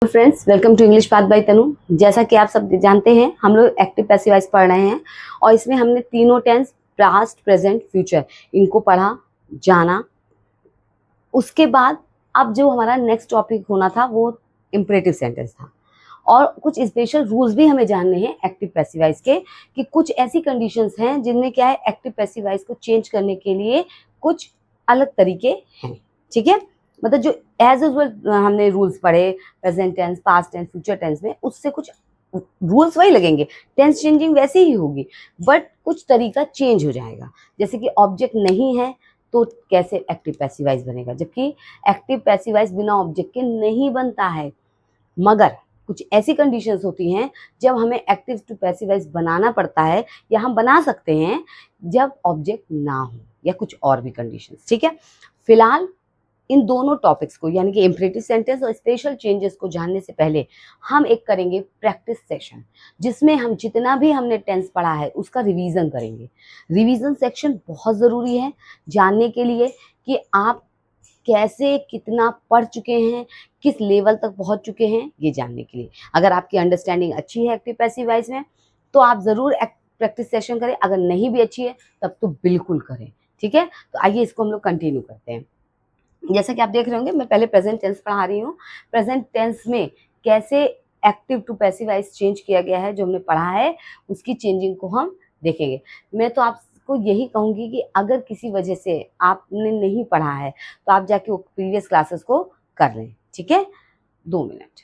Friends, welcome to English Path by Tanu. जैसा कि आप सब जानते हैं, हम लोग एक्टिव पैसिव वॉइस पढ़ रहे हैं और इसमें हमने तीनों टेंस पास्ट, प्रेजेंट, फ्यूचर इनको पढ़ा जाना। उसके बाद अब जो हमारा नेक्स्ट टॉपिक होना था वो इम्परेटिव सेंटेंस था और कुछ स्पेशल रूल्स भी हमें जानने हैं एक्टिव पैसिव वॉइस के, कि कुछ ऐसी कंडीशंस हैं जिनमें क्या है, एक्टिव पैसिव वॉइस को चेंज करने के लिए कुछ अलग तरीके हैं। ठीक है, मतलब जो एज यूजुअल हमने रूल्स पढ़े present tense, past tense, future tense में, उससे कुछ रूल्स वही लगेंगे, टेंस चेंजिंग वैसे ही होगी बट कुछ तरीका चेंज हो जाएगा। जैसे कि ऑब्जेक्ट नहीं है तो कैसे एक्टिव पैसिव वॉइस बनेगा, जबकि एक्टिव पैसिव वॉइस बिना ऑब्जेक्ट के नहीं बनता है। मगर कुछ ऐसी कंडीशंस होती हैं जब हमें एक्टिव टू पैसिव वॉइस बनाना पड़ता है या हम बना सकते हैं जब ऑब्जेक्ट ना हो या कुछ और भी कंडीशंस। ठीक है, फिलहाल इन दोनों टॉपिक्स को यानी कि इम्परेटिव सेंटेंस और स्पेशल चेंजेस को जानने से पहले हम एक करेंगे प्रैक्टिस सेशन, जिसमें हम जितना भी हमने टेंस पढ़ा है उसका रिवीजन करेंगे। रिवीजन सेक्शन बहुत ज़रूरी है जानने के लिए कि आप कैसे कितना पढ़ चुके हैं, किस लेवल तक पहुंच चुके हैं, ये जानने के लिए। अगर आपकी अंडरस्टैंडिंग अच्छी है एक्टिव पैसिव वॉइस में तो आप ज़रूर प्रैक्टिस सेशन करें, अगर नहीं भी अच्छी है तब तो बिल्कुल करें। ठीक है, तो आइए इसको हम लोग कंटिन्यू करते हैं। जैसा कि आप देख रहे होंगे, मैं पहले प्रेजेंट टेंस पढ़ा रही हूँ। प्रेजेंट टेंस में कैसे active to passive voice change किया गया है, जो हमने पढ़ा है उसकी चेंजिंग को हम देखेंगे। मैं तो आपको यही कहूँगी कि अगर किसी वजह से आपने नहीं पढ़ा है तो आप जाके वो प्रीवियस क्लासेस को कर लें। ठीक है, 2 मिनट।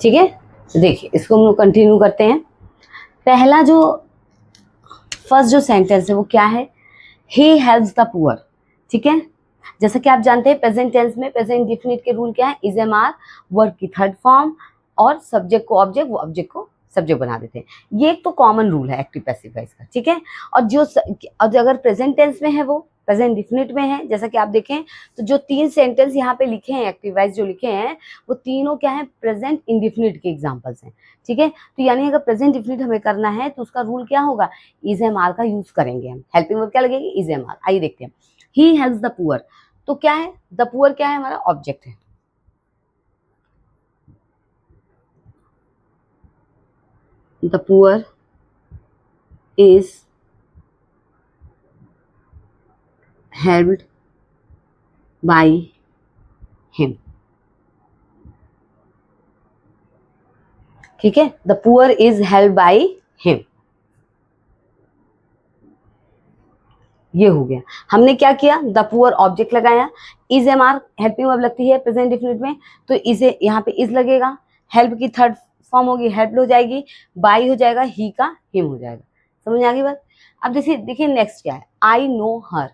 ठीक है, देखिए इसको हम लोग कंटिन्यू करते हैं। पहला जो फर्स्ट जो सेंटेंस है वो क्या है, ही हेल्प्स द पुअर। ठीक है, जैसा कि आप जानते हैं प्रेजेंट टेंस में प्रेजेंट इंडेफिनिट के रूल क्या है, इज एम आर, वर्ब की थर्ड फॉर्म और सब्जेक्ट को ऑब्जेक्ट, वो ऑब्जेक्ट को सब्जेक्ट बना देते हैं। ये एक तो कॉमन रूल है एक्टिव पैसिव वॉइस का। ठीक है, और अगर प्रेजेंट टेंस में है वो प्रेजेंट इंडेफिनिट में है, जैसा कि आप देखें तो जो 3 सेंटेंस यहाँ पे लिखे हैं एक्टिव वॉइस जो लिखे हैं वो तीनों क्या है, प्रेजेंट इंडेफिनिट के एग्जाम्पल्स हैं। ठीक है, तो यानी अगर प्रेजेंट इंडेफिनिट हमें करना है तो उसका रूल क्या होगा, इज एम आर का यूज करेंगे हम। हेल्पिंग वर्ब क्या लगेगी, इज एम आर। आइए देखते हैं, ही हेल्प्स द पुअर। तो क्या है, द पुअर क्या है, हमारा ऑब्जेक्ट है। The poor is helped by him. ठीक है, the poor is helped by him, ये हो गया। हमने क्या किया, द पुअर ऑब्जेक्ट लगाया, is am are helping verb लगती है प्रेजेंट डेफिनिट में, तो इसे यहाँ पे इज लगेगा, हेल्प की थर्ड फॉर्म होगी हेल्प हो जाएगी, बाई हो जाएगा, ही का हिम हो जाएगा। समझ में आ गई बात। अब देखिए देखिए नेक्स्ट क्या है, आई नो हर।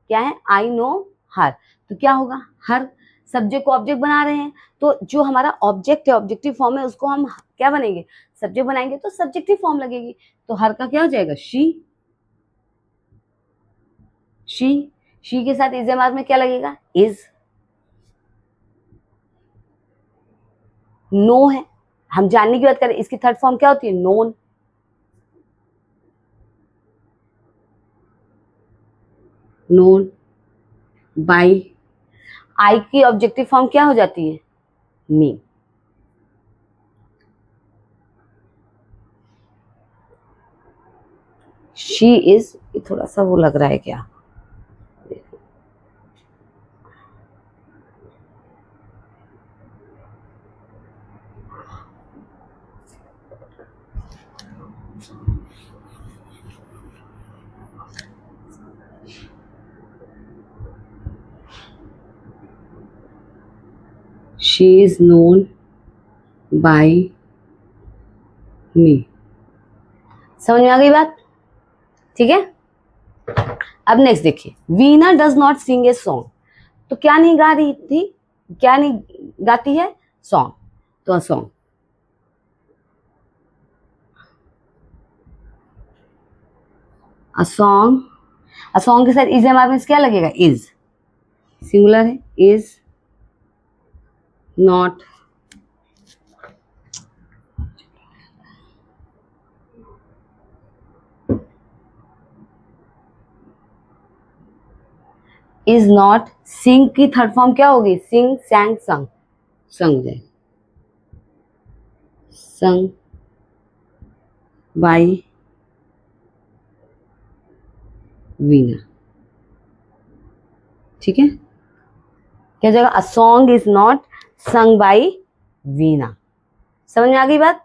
क्या है, आई नो हर, तो क्या होगा, हर सब्जेक्ट को ऑब्जेक्ट बना रहे हैं, तो जो हमारा ऑब्जेक्ट है ऑब्जेक्टिव फॉर्म है उसको हम क्या बनेंगे, सब्जेक्ट बनाएंगे, तो सब्जेक्टिव फॉर्म लगेगी, तो हर का क्या हो जाएगा, शी के साथ इज एम आर में क्या लगेगा, इज। नो है, हम जानने की बात करें, इसकी थर्ड फॉर्म क्या होती है, नोन। नोन बाई, आई की ऑब्जेक्टिव फॉर्म क्या हो जाती है, मी। शी इज, थोड़ा सा वो लग रहा है क्या, शी इज नोन बाई मी। समझ में आ गई बात। ठीक है, अब नेक्स्ट देखिए, Veena does not sing a song. तो क्या नहीं गा रही थी, क्या नहीं गाती है, सॉन्ग। तो सॉन्ग, अ सॉन्ग के साथ इज एम आर में क्या लगेगा, इज। सिंगुलर है, इज नॉट इज नॉट, सिंग की थर्ड फॉर्म क्या होगी, सिंग, सैंग, संग, संग जाए, संग बाय वीना, ठीक है, क्या जाएगा, a song is not sung by Veena. समझ में आ गई बात,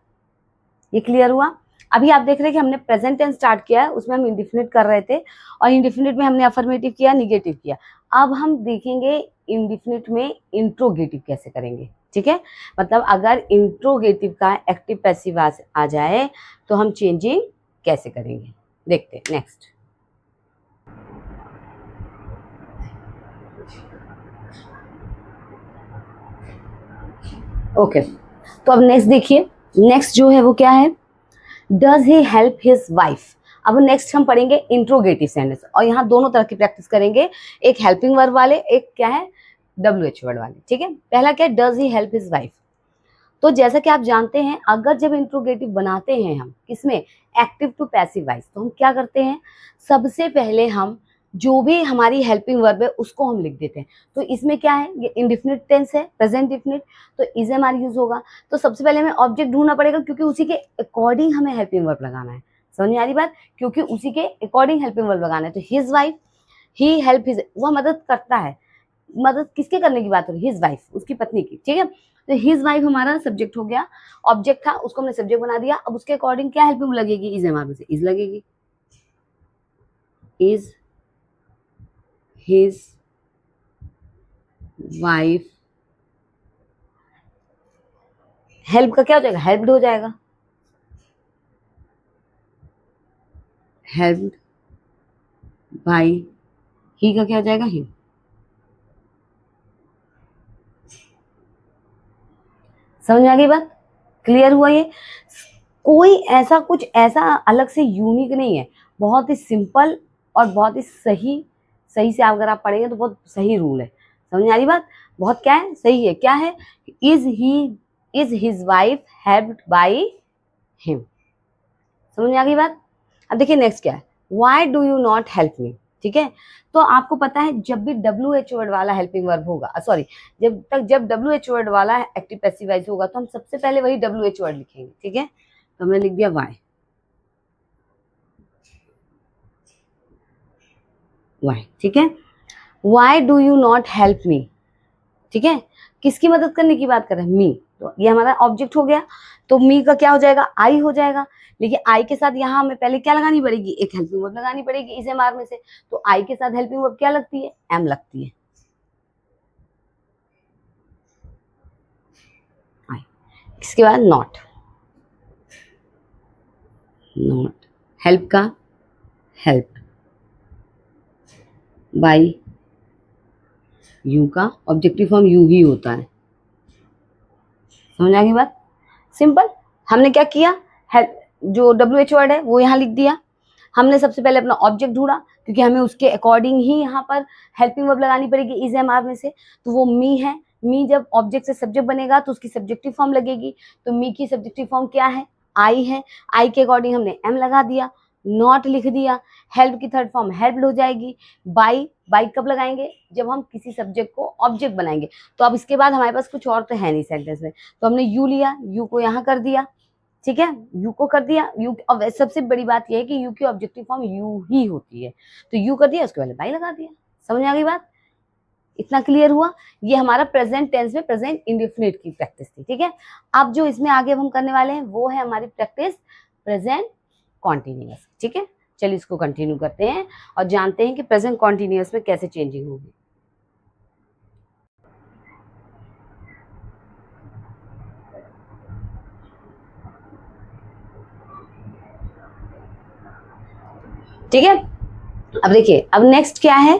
ये क्लियर हुआ। अभी आप देख रहे हैं कि हमने प्रेजेंट टेंस स्टार्ट किया है, उसमें हम इंडिफिनिट कर रहे थे और इंडिफिनिट में हमने अफर्मेटिव किया, निगेटिव किया। अब हम देखेंगे इंडिफिनिट में इंट्रोगेटिव कैसे करेंगे, ठीक है। मतलब अगर इंट्रोगेटिव का एक्टिव पैसिव आ जाए तो हम चेंजिंग कैसे करेंगे, देखते हैं नेक्स्ट। ओके तो अब नेक्स्ट देखिए, नेक्स्ट जो है वो क्या है, does he help his wife. अब नेक्स्ट हम पढ़ेंगे इंट्रोगेटिव सेंटेंस और यहाँ दोनों तरह की प्रैक्टिस करेंगे, एक हेल्पिंग वर्ब वाले, एक क्या है WH वर्ड वाले, ठीक है। पहला क्या है, does he help his wife. तो जैसा कि आप जानते हैं अगर जब इंट्रोगेटिव बनाते हैं हम किसमें, एक्टिव टू पैसिव वॉइस, तो हम क्या करते हैं, सबसे पहले हम जो भी हमारी हेल्पिंग वर्ब है उसको हम लिख देते हैं। तो इसमें क्या है, ये इंडिफिनिट टेंस है, प्रेजेंट डिफिनिट, तो इज एम आर यूज होगा। तो सबसे पहले हमें ऑब्जेक्ट ढूंढना पड़ेगा क्योंकि उसी के अकॉर्डिंग हमें हेल्पिंग वर्ब लगाना है। समझ में आ रही बात, क्योंकि उसी के अकॉर्डिंग हेल्पिंग वर्ब लगाना है। तो हिज वाइफ, ही हेल्प हिज, वह मदद करता है, मदद किसके करने की बात हो रही है, हिज वाइफ, उसकी पत्नी की, ठीक है। तो हिज वाइफ हमारा सब्जेक्ट हो गया, ऑब्जेक्ट था उसको हमने सब्जेक्ट बना दिया। अब उसके अकॉर्डिंग क्या हेल्पिंग लगेगी, इज एम आर में से इज लगेगी, इज हिज वाइफ, हेल्प का क्या हो जाएगा, हेल्प्ड हो जाएगा, हेल्प्ड बाय, ही का क्या हो जाएगा, ही। समझ में आ गई बात, क्लियर हुआ ये। कोई ऐसा कुछ ऐसा अलग से यूनिक नहीं है, बहुत ही सिंपल और बहुत ही सही, सही से अगर आप पढ़ेंगे तो बहुत सही रूल है। समझ में आ रही बात, बहुत क्या है, सही है, क्या है, is his wife helped by him. समझ में आ गई बात। अब देखिए नेक्स्ट क्या है, why do you not help me, ठीक है। तो आपको पता है जब भी WH वर्ड वाला हेल्पिंग वर्ब होगा, सॉरी, जब WH वर्ड वाला एक्टिव पैसिव वॉइस होगा तो हम सबसे पहले वही WH वर्ड लिखेंगे, ठीक है। तो हमने लिख दिया वाई, वाई, ठीक है। Why do you not help me, ठीक है, किसकी मदद करने की बात कर रहे हैं, मी। तो ये हमारा ऑब्जेक्ट हो गया, तो मी का क्या हो जाएगा, आई हो जाएगा। लेकिन आई के साथ यहाँ हमें पहले क्या लगानी पड़ेगी, एक हेल्पिंग वर्ब लगानी पड़ेगी इस एम आर में से। तो आई के साथ हेल्पिंग वर्ब क्या लगती है, एम लगती है, आई। इसके बाद नॉट, नॉट हेल्प का हेल्प, बाई, यू का ऑब्जेक्टिव फॉर्म यू ही होता है। समझ आ गई बात, सिंपल। हमने क्या किया, जो WH वर्ड है वो यहाँ लिख दिया। हमने सबसे पहले अपना ऑब्जेक्ट ढूंढा क्योंकि हमें उसके अकॉर्डिंग ही यहाँ पर हेल्पिंग वर्ब लगानी पड़ेगी इज एम आर में से। तो वो मी है, मी जब ऑब्जेक्ट से सब्जेक्ट बनेगा तो उसकी सब्जेक्टिव फॉर्म लगेगी। तो मी की सब्जेक्टिव फॉर्म क्या है, आई है, आई के अकॉर्डिंग हमने एम लगा दिया, नॉट लिख दिया। हेल्प की थर्ड फॉर्म हेल्प्ड हो जाएगी। बाई, बाई कब लगाएंगे, जब हम किसी सब्जेक्ट को ऑब्जेक्ट बनाएंगे। तो अब इसके बाद हमारे पास कुछ और तो है नहीं सेंटेंस में, तो हमने यू लिया, यू को यहाँ कर दिया, ठीक है, यू को कर दिया। यू, अब सबसे बड़ी बात यह है कि यू की ऑब्जेक्टिव फॉर्म यू ही होती है, तो यू कर दिया, उसके पहले बाई लगा दिया। समझ में आ गई बात, इतना क्लियर हुआ। ये हमारा प्रेजेंट टेंस में प्रेजेंट इंडेफिनिट की प्रैक्टिस थी, ठीक है। अब जो इसमें आगे हम करने वाले हैं वो है हमारी प्रैक्टिस प्रेजेंट कॉन्टिन्यूअस, ठीक है। चलिए इसको कंटिन्यू करते हैं और जानते हैं कि प्रेजेंट कॉन्टिन्यूअस में कैसे चेंजिंग होगी। ठीक है, अब देखिए, अब नेक्स्ट क्या है,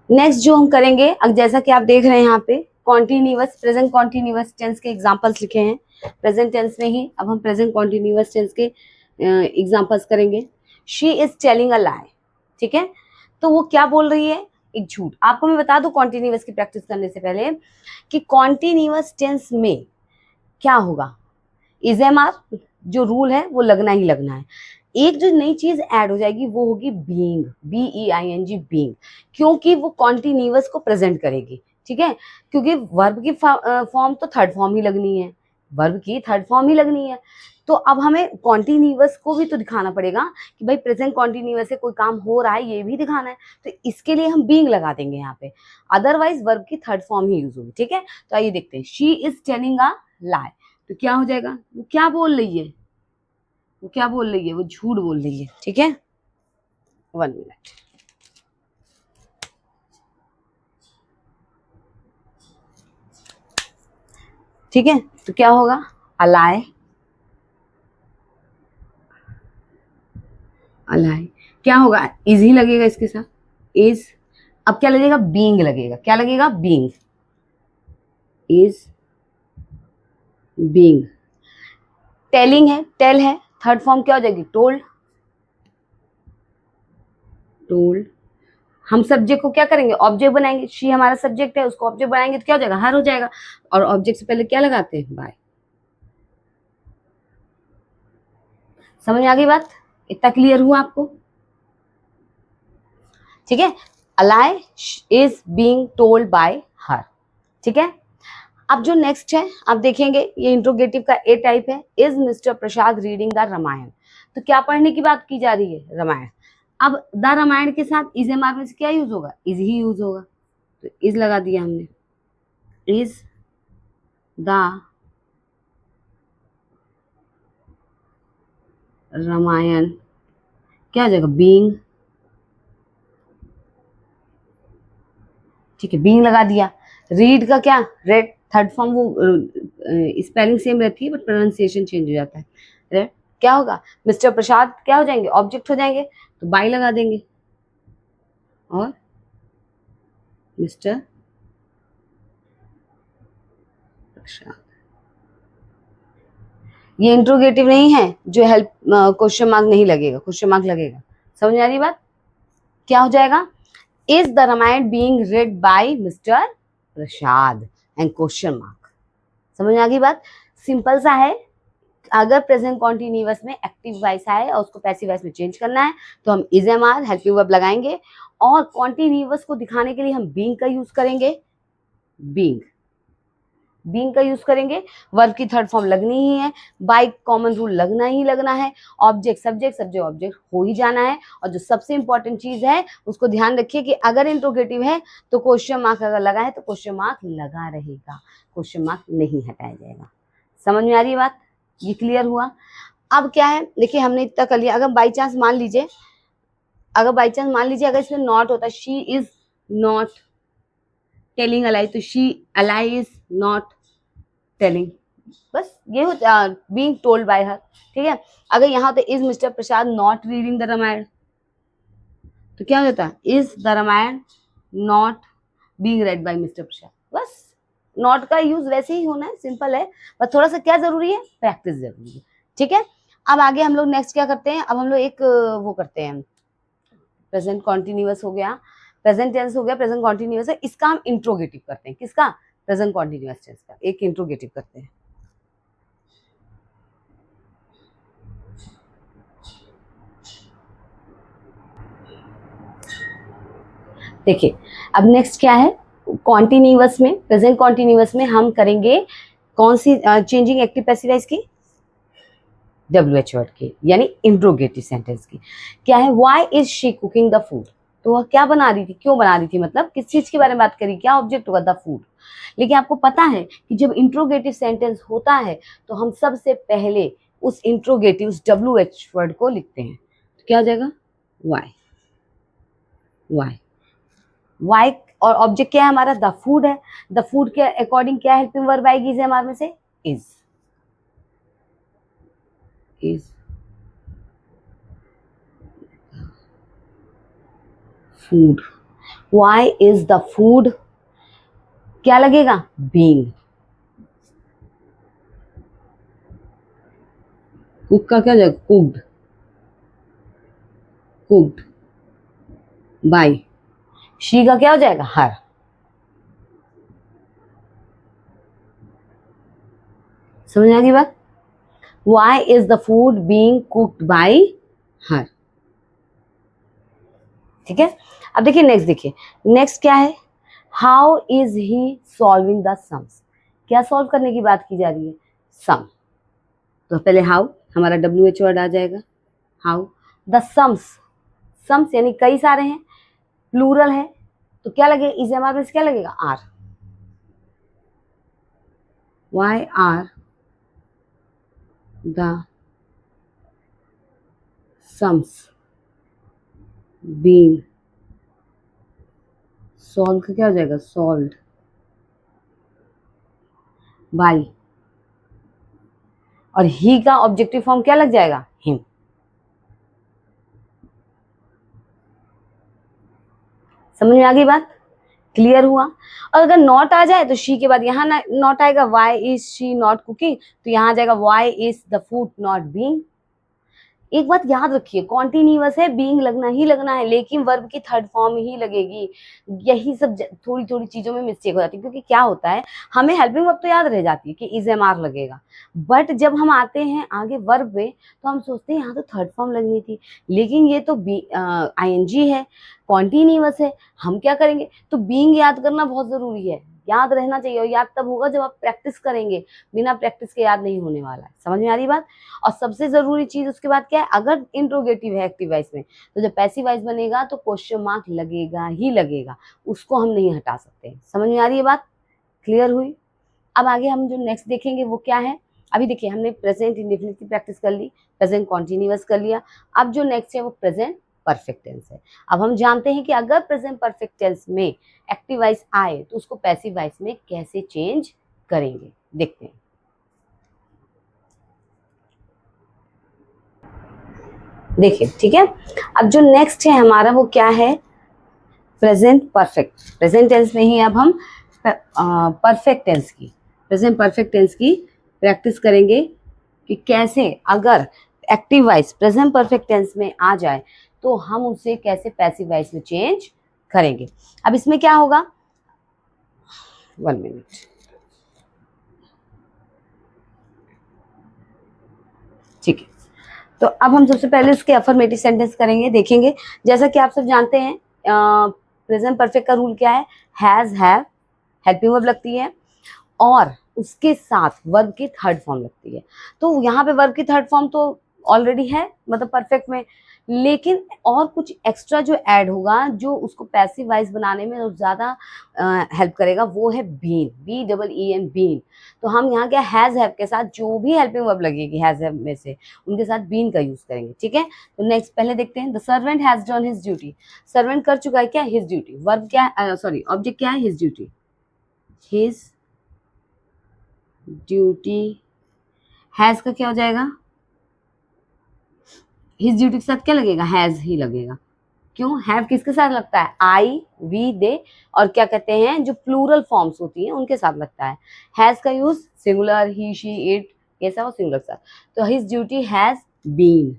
नेक्स्ट जो हम करेंगे, अब जैसा कि आप देख रहे हैं यहाँ पे कॉन्टिन्यूअस, प्रेजेंट कॉन्टिन्यूअस टेंस के एग्जांपल्स लिखे हैं प्रेजेंट टेंस में ही। अब हम प्रेजेंट कॉन्टिन्यूअस टेंस के एग्जांपल्स करेंगे। शी इज टेलिंग अ लाई, ठीक है। तो वो क्या बोल रही है, एक झूठ। आपको मैं बता दूं कॉन्टिन्यूअस की प्रैक्टिस करने से पहले कि कॉन्टिन्यूअस टेंस में क्या होगा, इज एम आर जो रूल है वो लगना ही लगना है। एक जो नई चीज ऐड हो जाएगी वो होगी बीइंग, BEING बीइंग, क्योंकि वो कॉन्टिन्यूअस को प्रेजेंट करेगी, ठीक है। क्योंकि वर्ब की फॉर्म तो थर्ड फॉर्म ही लगनी है, वर्ब की थर्ड फॉर्म ही लगनी है। तो अब हमें कॉन्टिन्यूअस को भी तो दिखाना पड़ेगा कि भाई प्रेजेंट कॉन्टिन्यूअस से कोई काम हो रहा है, ये भी दिखाना है। तो इसके लिए हम बीइंग लगा देंगे यहाँ पे, अदरवाइज वर्ब की थर्ड फॉर्म ही यूज होगी, ठीक है। तो आइए देखते हैं, शी इज टेलिंग अ लाई, तो क्या हो जाएगा, वो क्या बोल रही है, वो क्या बोल रही है, वो झूठ बोल रही है, ठीक है। 1 मिनट। ठीक है, तो क्या होगा, अलाय, अलाय क्या होगा, इज ही लगेगा इसके साथ, इज। अब क्या लगेगा, बीइंग लगेगा, क्या लगेगा, बीइंग, इज बीइंग। टेलिंग है, टेल है, थर्ड फॉर्म क्या हो जाएगी, टोल्ड, टोल्ड। हम सब्जेक्ट को क्या करेंगे, ऑब्जेक्ट बनाएंगे, शी हमारा सब्जेक्ट है, उसको ऑब्जेक्ट बनाएंगे तो क्या हो जाएगा, हर हो जाएगा। और ऑब्जेक्ट से पहले क्या लगाते हैं, बाय। समझ में आ गई बात, इतना क्लियर हुआ आपको, ठीक है। Ali is being told by her, ठीक है। अब जो नेक्स्ट है आप देखेंगे, ये इंट्रोगेटिव का ए टाइप है, is mister Prasad reading the Ramayana. तो क्या पढ़ने की बात की जा रही है, रामायण। अब द रामायण के साथ इज एम आर में से क्या यूज होगा, इज ही यूज होगा, तो इज लगा दिया हमने, इज द रामायण, क्या हो जाएगा, बीइंग, ठीक है, बीइंग लगा दिया। रीड का क्या, रेड, थर्ड फॉर्म वो स्पेलिंग सेम रहती है बट प्रोनाउंसिएशन चेंज हो जाता है, रेड। क्या होगा, मिस्टर प्रसाद क्या हो जाएंगे, ऑब्जेक्ट हो जाएंगे, तो बाई लगा देंगे, और मिस्टर प्रसाद। ये इंट्रोगेटिव नहीं है जो हेल्प, क्वेश्चन मार्क नहीं लगेगा, क्वेश्चन मार्क लगेगा। समझ में आ रही बात, क्या हो जाएगा, is the Ramayana being read by mister Prasad and question mark. समझ में आ गई बात, सिंपल सा है। अगर प्रेजेंट कॉन्टिन्यूअस में एक्टिव वॉइस आए और उसको पैसिव वॉइस में चेंज करना है तो हम is am are helping verb लगाएंगे, और कॉन्टिन्यूअस को दिखाने के लिए हम बीइंग का यूज करेंगे, बीइंग, बीइंग का यूज करेंगे। वर्ब की थर्ड फॉर्म लगनी ही है, बाय कॉमन रूल लगना ही लगना है, ऑब्जेक्ट सब्जेक्ट, सब्जेक्ट ऑब्जेक्ट हो ही जाना है। और जो सबसे इंपॉर्टेंट चीज है उसको ध्यान रखिए कि अगर इंट्रोगेटिव है तो क्वेश्चन मार्क अगर लगा है तो क्वेश्चन मार्क लगा रहेगा, क्वेश्चन मार्क नहीं हटाया जाएगा। समझ में आ रही है बात, ये क्लियर हुआ। अब क्या है, देखिए हमने इतना कर लिया। अगर बाई चांस मान लीजिए, अगर बाई चांस मान लीजिए अगर इसमें नॉट होता, she is not telling a lie, तो she a lie is not telling, बस ये होता, बीइंग टोल्ड बाय हर, ठीक है। अगर यहाँ तो is mister Prasad not reading the Ramayana, तो क्या होता है, is the Ramayana not being read by mister Prasad, बस। नॉट का यूज वैसे ही होना है, सिंपल है, बस थोड़ा सा क्या जरूरी है, प्रैक्टिस जरूरी है, ठीक है। अब आगे हम लोग नेक्स्ट क्या करते हैं, अब हम लोग एक वो करते हैं, प्रेजेंट कॉन्टिन्यूअस हो गया, प्रेजेंट टेंस हो गया, प्रेजेंट कॉन्टिन्यूअस है, इसका हम इंट्रोगेटिव करते हैं, किसका, प्रेजेंट कॉन्टिन्यूअस टेंस का एक इंट्रोगेटिव करते हैं। देखिए अब नेक्स्ट क्या है, कॉन्टिन्यूअस में, प्रेजेंट कॉन्टिन्यूअस में हम करेंगे कौन सी चेंजिंग एक्टिव पैसिव वॉइस की, WH वर्ड की, यानी इंट्रोगेटिव सेंटेंस की। क्या है, why is she cooking the food, तो वह क्या बना रही थी, क्यों बना रही थी, मतलब किस चीज के बारे में बात करी, क्या ऑब्जेक्ट होगा, द फूड। लेकिन आपको पता है कि जब इंट्रोगेटिव सेंटेंस होता है तो हम सबसे पहले उस इंट्रोगेटिव WH वर्ड को लिखते हैं, तो क्या हो जाएगा, व्हाई, व्हाई, वाई। और ऑब्जेक्ट क्या है हमारा, द फूड है, द फूड के अकॉर्डिंग क्या हेल्पिंग वर्ब आएगी हमारे में से, is, is food, why is the food, क्या लगेगा, बीइंग, कुक का क्या जाएगा, कुक्ड, कुक्ड बाय, शी का क्या हो जाएगा, हर। समझ में आ गई बात? Why is the food being cooked by her? ठीक है, अब देखिए नेक्स्ट, देखिए नेक्स्ट क्या है, how is he solving the sums. क्या सॉल्व करने की बात की जा रही है, सम। तो पहले हाउ, हमारा WH वर्ड आ जाएगा, हाउ द सम्स। सम्स यानी कई सारे हैं, प्लूरल है, तो क्या लगे, इज हमारे पास क्या लगेगा, are. Why are the sums being, solve का क्या हो जाएगा, सॉल्व्ड बाई, और ही का ऑब्जेक्टिव फॉर्म क्या लग जाएगा, हिम। समझ में आ गई बात, क्लियर हुआ? और अगर नॉट आ जाए तो शी के बाद यहाँ नॉट आएगा, why is she not cooking, तो यहाँ आ जाएगा why is the food not being. एक बात याद रखिए, कॉन्टिन्यूअस है, बीइंग लगना ही लगना है, लेकिन वर्ब की थर्ड फॉर्म ही लगेगी। यही सब थोड़ी थोड़ी चीजों में मिस्टेक हो जाती है, क्योंकि क्या होता है, हमें हेल्पिंग वर्ब तो याद रह जाती है कि इज एम आर लगेगा, बट जब हम आते हैं आगे वर्ब में तो हम सोचते हैं यहाँ तो थर्ड फॉर्म लगनी थी, लेकिन ये तो ING है, कॉन्टिन्यूअस है, हम क्या करेंगे, तो बीइंग याद करना बहुत जरूरी है, याद रहना चाहिए, और याद तब होगा जब आप प्रैक्टिस करेंगे, बिना प्रैक्टिस के याद नहीं होने वाला है। समझ में आ रही बात? और सबसे जरूरी चीज उसके बाद क्या है, अगर इंट्रोगेटिव है एक्टिव वॉइस में, तो जब पैसिव वॉइस बनेगा तो क्वेश्चन मार्क लगेगा ही लगेगा, उसको हम नहीं हटा सकते। समझ में आ रही है बात, क्लियर हुई? अब आगे हम जो नेक्स्ट देखेंगे वो क्या है, अभी देखिए हमने प्रेजेंट इंडेफिनिट की प्रैक्टिस कर ली, प्रेजेंट कॉन्टिन्यूअस कर लिया, अब जो नेक्स्ट है वो प्रेजेंट परफेक्ट टेंस है। अब हम जानते हैं कि अगर प्रेजेंट परफेक्ट टेंस में एक्टिव वॉइस आए तो उसको पैसिव वॉइस में कैसे चेंज करेंगे, देखते हैं। देखिए ठीक है, अब जो नेक्स्ट है हमारा वो क्या है, प्रेजेंट परफेक्ट। प्रेजेंट टेंस में ही अब हम परफेक्ट टेंस की, प्रेजेंट परफेक्ट टेंस की प्रैक्टिस करेंगे कि कैसे अगर active voice present perfect tense में आ जाए तो हम उसे कैसे पैसिव वॉइस में चेंज करेंगे। अब इसमें क्या होगा, 1 मिनट, ठीक है। तो अब हम सबसे पहले इसके अफर्मेटिव सेंटेंस करेंगे, देखेंगे। जैसा कि आप सब जानते हैं प्रेजेंट परफेक्ट का रूल क्या है, हैज, हैव, हेल्पिंग वर्ब लगती है और उसके साथ वर्ब की थर्ड फॉर्म लगती है। तो यहाँ पे वर्ब की थर्ड फॉर्म तो ऑलरेडी है, मतलब परफेक्ट में, लेकिन और कुछ एक्स्ट्रा जो ऐड होगा जो उसको पैसिव वॉइस बनाने में ज़्यादा हेल्प करेगा, वो है बीन, BEEN, बीन। तो हम यहाँ क्या, हैज, हैव के साथ जो भी हेल्पिंग वर्ब लगेगी हैज, हैव में से, उनके साथ बीन का यूज करेंगे। ठीक है, तो नेक्स्ट पहले देखते हैं, the servant has done his duty. Servant कर चुका है क्या, हिज ड्यूटी। वर्ब क्या है, सॉरी ऑब्जेक्ट क्या है, his duty, his duty. Has का क्या हो जाएगा, हिज ड्यूटी के साथ क्या लगेगा, हैज ही लगेगा। क्यों, हैव किसके साथ लगता है, आई, वी, दे, और क्या कहते हैं जो प्लूरल फॉर्म्स होती हैं उनके साथ लगता है। हैज का use singular, he, she, it, ऐसा वो सिंगुलर के साथ। तो his duty has been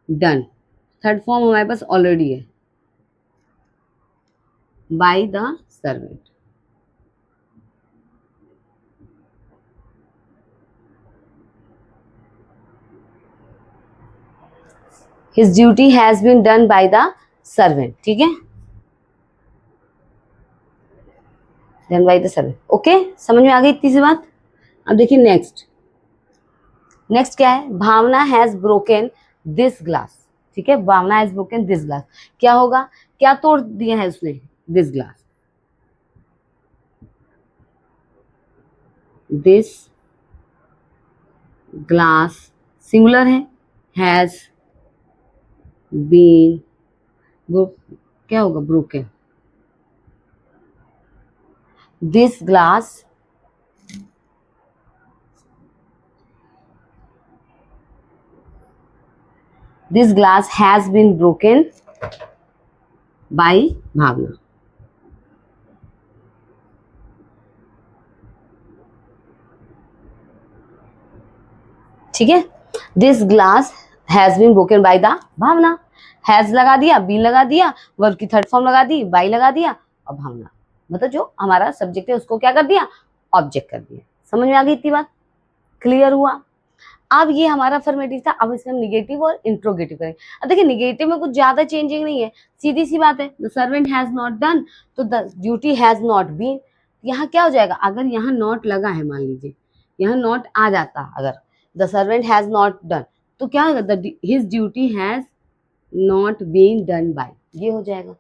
done, third form हमारे पास ऑलरेडी है, by the servant. His duty has been done by the servant, ठीक है, done by the servant। Okay, समझ में आ गई इतनी सी बात। अब देखिए नेक्स्ट, नेक्स्ट क्या है, Bhavna has broken this glass. ठीक है, Bhavna has broken this glass, क्या होगा, क्या तोड़ दिया है उसने, this glass, this glass singular है, हैज बीन, क्या होगा, broken, this glass this glass has been broken by Bhavna. ठीक है, this glass has been broken by the Bhavna. Has लगा दिया, बीन लगा दिया, वर्ब की थर्ड फॉर्म लगा दी, बाई लगा दिया, अब हमने मतलब जो हमारा सब्जेक्ट है उसको क्या कर दिया, ऑब्जेक्ट कर दिया। समझ में आ गई इतनी बात, क्लियर हुआ। अब ये हमारा अफर्मेटिव था, अब इसमें हम निगेटिव और इंट्रोगेटिव करेंगे। अब देखिए निगेटिव में कुछ ज्यादा चेंजिंग नहीं है, सीधी सी बात है, the servant has not done, तो the duty has not been. यहाँ क्या हो जाएगा, अगर यहाँ नॉट लगा है, मान लीजिए यहाँ नॉट आ जाता, अगर the servant has not done, तो क्या होगा, his duty has not been done by, ये हो जाएगा।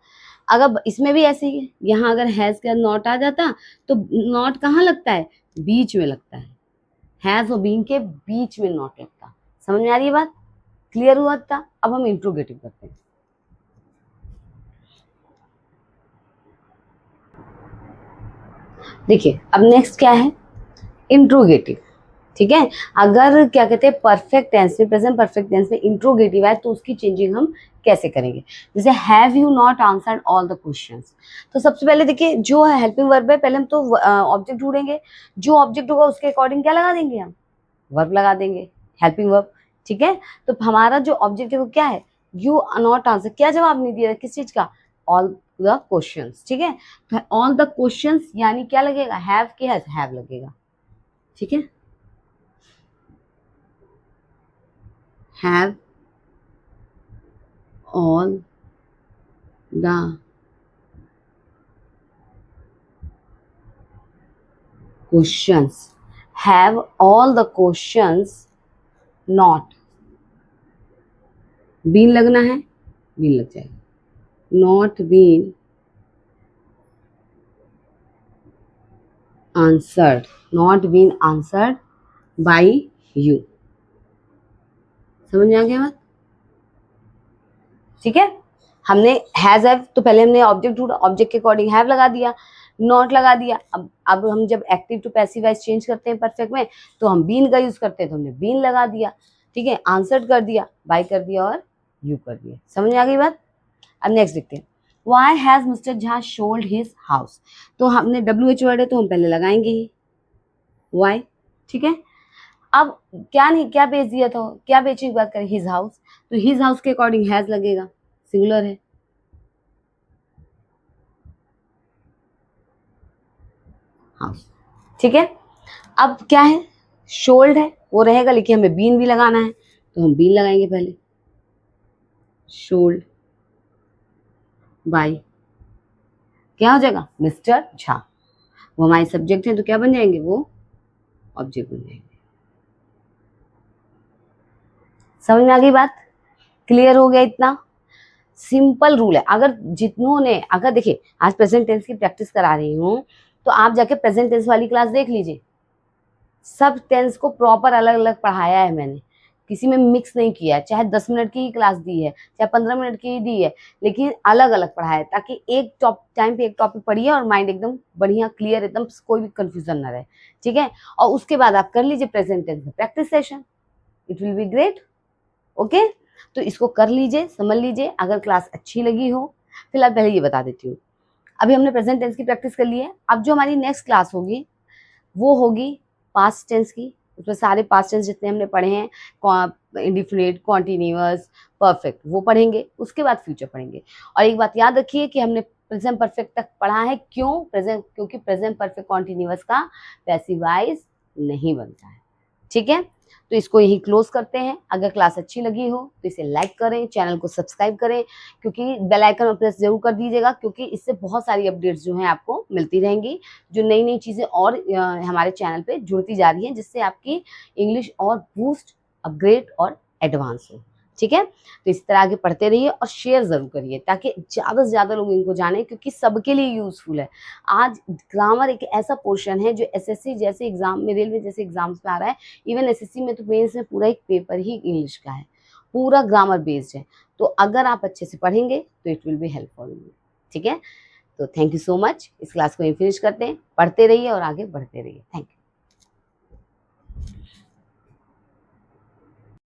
अगर इसमें भी ऐसे ही है, यहाँ अगर हैज का नॉट आ जाता तो नॉट कहाँ लगता है, बीच में लगता है, हैज और बीन के बीच में नॉट लगता। समझ में आ रही है बात, क्लियर हुआ था। अब हम इंट्रोगेटिव करते हैं। देखिए अब नेक्स्ट क्या है, इंट्रोगेटिव। ठीक है, अगर क्या कहते हैं परफेक्ट टेंस में, प्रेजेंट परफेक्ट टेंस में इंट्रोगेटिव है तो उसकी चेंजिंग हम कैसे करेंगे। जैसे have you not answered all the questions, तो सबसे पहले देखिए जो है हेल्पिंग वर्ब है, पहले हम तो ऑब्जेक्ट ढूंढेंगे, जो ऑब्जेक्ट होगा उसके अकॉर्डिंग क्या लगा देंगे, हम वर्ब लगा देंगे, हेल्पिंग वर्ब। ठीक है, तो हमारा जो ऑब्जेक्ट है वो क्या है, यू नॉट आंसर, क्या जवाब नहीं दिया, किस चीज का, ऑल द क्वेश्चंस। ठीक है, तो ऑल द क्वेश्चंस यानी क्या लगेगा, हैव के हैव लगेगा। ठीक है, have all the questions, have all the questions not, been लगना है, बीन लग जाएगा, not been answered, not been answered by you. समझ में आ गया बात, ठीक है। हमने हैज हैव तो पहले हमने ऑब्जेक्ट ढूंढा, ऑब्जेक्ट के अकॉर्डिंग हैव लगा दिया, नॉट लगा दिया। अब हम जब active to passive voice change करते हैं परफेक्ट में, तो हम बीन का यूज करते हैं, तो हमने बीन लगा दिया। ठीक है, आंसर्ड कर दिया, बाय कर दिया और यू कर दिया। समझ में आ गई बात। अब नेक्स्ट देखते हैं, why has mister Jha sold his house, तो हमने WH वर्ड है तो हम पहले लगाएंगे ही वाई। ठीक है, अब क्या नहीं क्या बेच दिया था, क्या बेचने की बात करें, हिज हाउस, तो हिज हाउस के अकॉर्डिंग हैज लगेगा, सिंगुलर है। हाउस, ठीक है। अब क्या है, शोल्ड है वो रहेगा, लेकिन हमें बीन भी लगाना है, तो हम बीन लगाएंगे पहले, शोल्ड बाय, क्या हो जाएगा, मिस्टर झा, वो हमारे सब्जेक्ट हैं तो क्या बन जाएंगे, वो ऑब्जेक्ट बन जाएंगे। समझ में आ गई बात, क्लियर हो गया इतना, सिंपल रूल है। अगर जितनों ने, अगर देखिए आज प्रेजेंट टेंस की प्रैक्टिस करा रही हूँ, तो आप जाके प्रेजेंट टेंस वाली क्लास देख लीजिए, सब टेंस को प्रॉपर अलग अलग पढ़ाया है मैंने, किसी में मिक्स नहीं किया है। चाहे 10 मिनट की ही क्लास दी है, चाहे 15 मिनट की ही दी है, लेकिन अलग अलग पढ़ाया है, ताकि एक टाइम पे एक टॉपिक पढ़िए और माइंड एकदम बढ़िया क्लियर, एकदम कोई भी कंफ्यूजन ना रहे। ठीक है, और उसके बाद आप कर लीजिए प्रेजेंट टेंस में practice session, it will be great. Okay, तो इसको कर लीजिए, समझ लीजिए। अगर क्लास अच्छी लगी हो, फिलहाल पहले ये बता देती हूँ, अभी हमने प्रेजेंट टेंस की प्रैक्टिस कर ली है। अब जो हमारी नेक्स्ट क्लास होगी वो होगी पास्ट टेंस की, उसमें सारे पास्ट टेंस जितने हमने पढ़े हैं, इंडिफिनिट, कॉन्टिन्यूअस, परफेक्ट, वो पढ़ेंगे। उसके बाद फ्यूचर पढ़ेंगे। और एक बात याद रखिए कि हमने प्रेजेंट परफेक्ट तक पढ़ा है, क्यों प्रेजेंट, क्योंकि प्रेजेंट परफेक्ट कॉन्टिन्यूअस का पैसिव वॉइस नहीं बनता है। ठीक है, तो इसको यही क्लोज करते हैं। अगर क्लास अच्छी लगी हो तो इसे लाइक करें, चैनल को सब्सक्राइब करें, क्योंकि बेल आइकन प्रेस जरूर कर दीजिएगा, क्योंकि इससे बहुत सारी अपडेट्स जो हैं आपको मिलती रहेंगी, जो नई नई चीज़ें और हमारे चैनल पे जुड़ती जा रही हैं, जिससे आपकी इंग्लिश और बूस्ट, अपग्रेड और एडवांस हो। ठीक है, तो इस तरह आगे पढ़ते रहिए और शेयर ज़रूर करिए, ताकि ज़्यादा से ज़्यादा लोग इनको जानें, क्योंकि सबके लिए यूज़फुल है। आज ग्रामर एक ऐसा पोर्शन है जो SSC जैसे एग्जाम में, रेलवे जैसे एग्जाम्स में आ रहा है। इवन SSC में तो मेंस में पूरा एक पेपर ही इंग्लिश का है, पूरा ग्रामर बेस्ड है। तो अगर आप अच्छे से पढ़ेंगे तो it will be helpful you. ठीक है, तो थैंक यू सो मच। इस क्लास को यहीं फिनिश करते हैं, पढ़ते रहिए और आगे बढ़ते रहिए। Thank you.